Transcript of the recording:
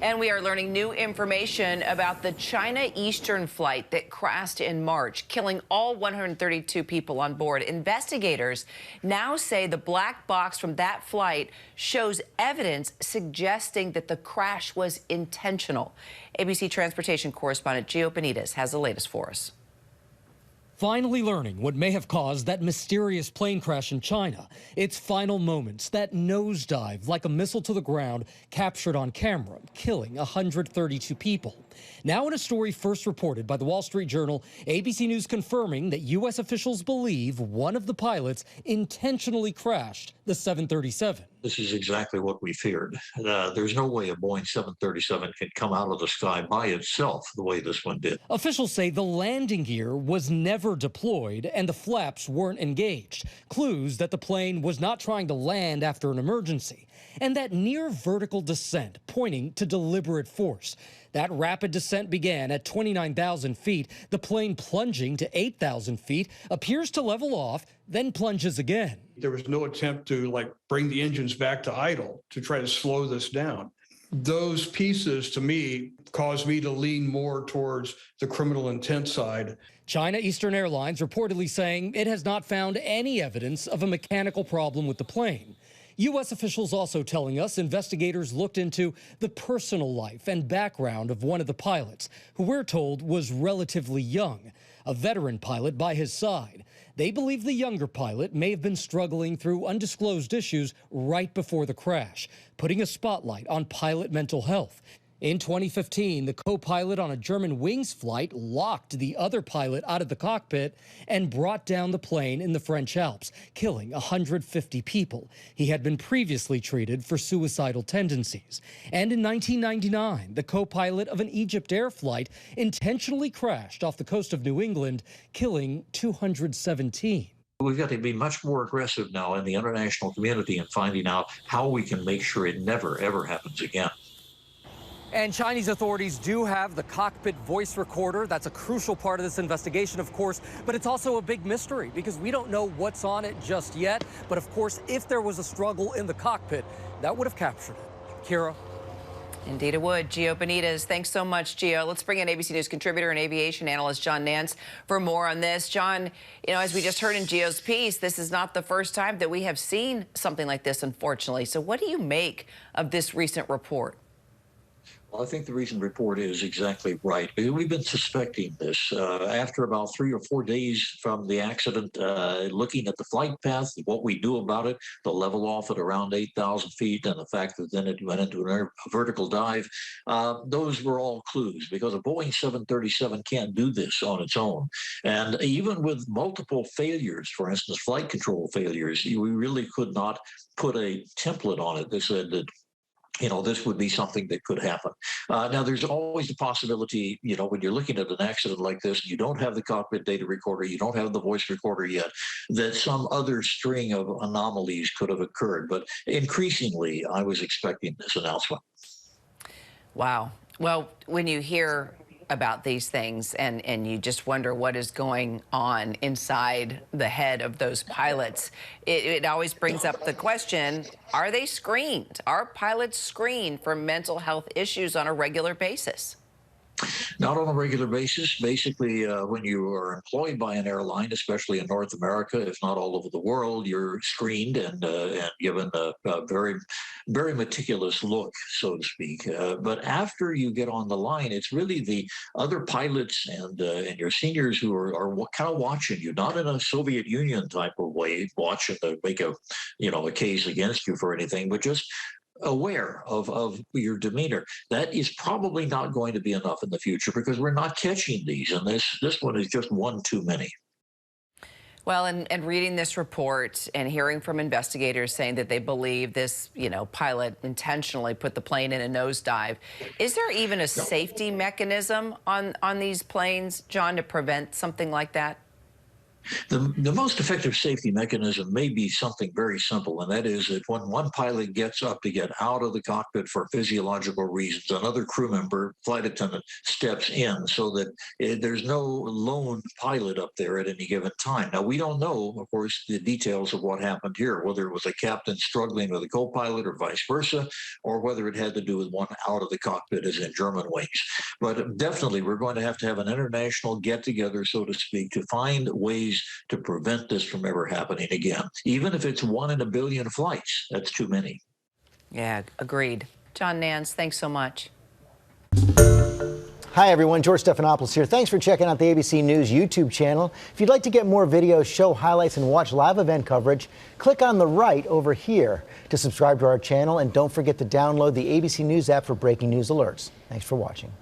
And we are learning new information about the China Eastern flight that crashed in March, killing all 132 people on board. Investigators now say the black box from that flight shows evidence suggesting that the crash was intentional. ABC transportation correspondent Gio Benitez has the latest for us. Finally learning what may have caused that mysterious plane crash in China. Its final moments, that nosedive like a missile to the ground, captured on camera, killing 132 people. Now in a story first reported by the Wall Street Journal, ABC News confirming that U.S. officials believe one of the pilots intentionally crashed the 737. This is exactly what we feared. There's no way a Boeing 737 can come out of the sky by itself the way this one did. Officials say the landing gear was never deployed and the flaps weren't engaged. Clues that the plane was not trying to land after an emergency. And that near vertical descent pointing to deliberate force. That rapid descent began at 29,000 feet. The plane plunging to 8,000 feet appears to level off, then plunges again. There was no attempt to bring the engines back to idle to try to slow this down. Those pieces, to me, caused me to lean more towards the criminal intent side. China Eastern Airlines reportedly saying it has not found any evidence of a mechanical problem with the plane. U.S. officials also telling us investigators looked into the personal life and background of one of the pilots, who we're told was relatively young, a veteran pilot by his side. They believe the younger pilot may have been struggling through undisclosed issues right before the crash, putting a spotlight on pilot mental health. In 2015, the co-pilot on a German Wings flight locked the other pilot out of the cockpit and brought down the plane in the French Alps, killing 150 people. He had been previously treated for suicidal tendencies. And in 1999, the co-pilot of an Egypt Air flight intentionally crashed off the coast of New England, killing 217. We've got to be much more aggressive now in the international community in finding out how we can make sure it never, ever happens again. And Chinese authorities do have the cockpit voice recorder. That's a crucial part of this investigation, of course, but it's also a big mystery because we don't know what's on it just yet. But of course, if there was a struggle in the cockpit, that would have captured it. Kira. Indeed it would. Gio Benitez, thanks so much, Gio. Let's bring in ABC News contributor and aviation analyst John Nance for more on this. John, as we just heard in Gio's piece, this is not the first time that we have seen something like this, unfortunately. So what do you make of this recent report? Well, I think the recent report is exactly right. We've been suspecting this after about 3 or 4 days from the accident, looking at the flight path, what we knew about it, the level off at around 8,000 feet, and the fact that then it went into a vertical dive. Those were all clues because a Boeing 737 can't do this on its own. And even with multiple failures, for instance, flight control failures, we really could not put a template on it that said that this would be something that could happen. Now, there's always the possibility, when you're looking at an accident like this, you don't have the cockpit data recorder, you don't have the voice recorder yet, that some other string of anomalies could have occurred. But increasingly, I was expecting this announcement. Wow. Well, when you hear about these things and you just wonder what is going on inside the head of those pilots, it always brings up the question, are they screened? Are pilots screened for mental health issues on a regular basis? Not on a regular basis. Basically, when you are employed by an airline, especially in North America, if not all over the world, you're screened and given a very, very meticulous look, so to speak. But after you get on the line, it's really the other pilots and your seniors who are kind of watching you, not in a Soviet Union type of way, watching to make a case against you for anything, but just aware of your demeanor. That is probably not going to be enough in the future because we're not catching these, and this one is just one too many. Well, and reading this report and hearing from investigators saying that they believe this, pilot intentionally put the plane in a nosedive, is there even a safety mechanism on these planes, John, to prevent something like that? The most effective safety mechanism may be something very simple, and that is that when one pilot gets up to get out of the cockpit for physiological reasons, another crew member, flight attendant, steps in so that there's no lone pilot up there at any given time. Now, we don't know, of course, the details of what happened here, whether it was a captain struggling with a co-pilot or vice versa, or whether it had to do with one out of the cockpit, as in German wings. But definitely, we're going to have an international get-together, so to speak, to find ways to prevent this from ever happening again. Even if it's 1 in a billion flights, that's too many. Yeah, agreed. John Nance, thanks so much. Hi, everyone. George Stephanopoulos here. Thanks for checking out the ABC News YouTube channel. If you'd like to get more videos, show highlights, and watch live event coverage, click on the right over here to subscribe to our channel. And don't forget to download the ABC News app for breaking news alerts. Thanks for watching.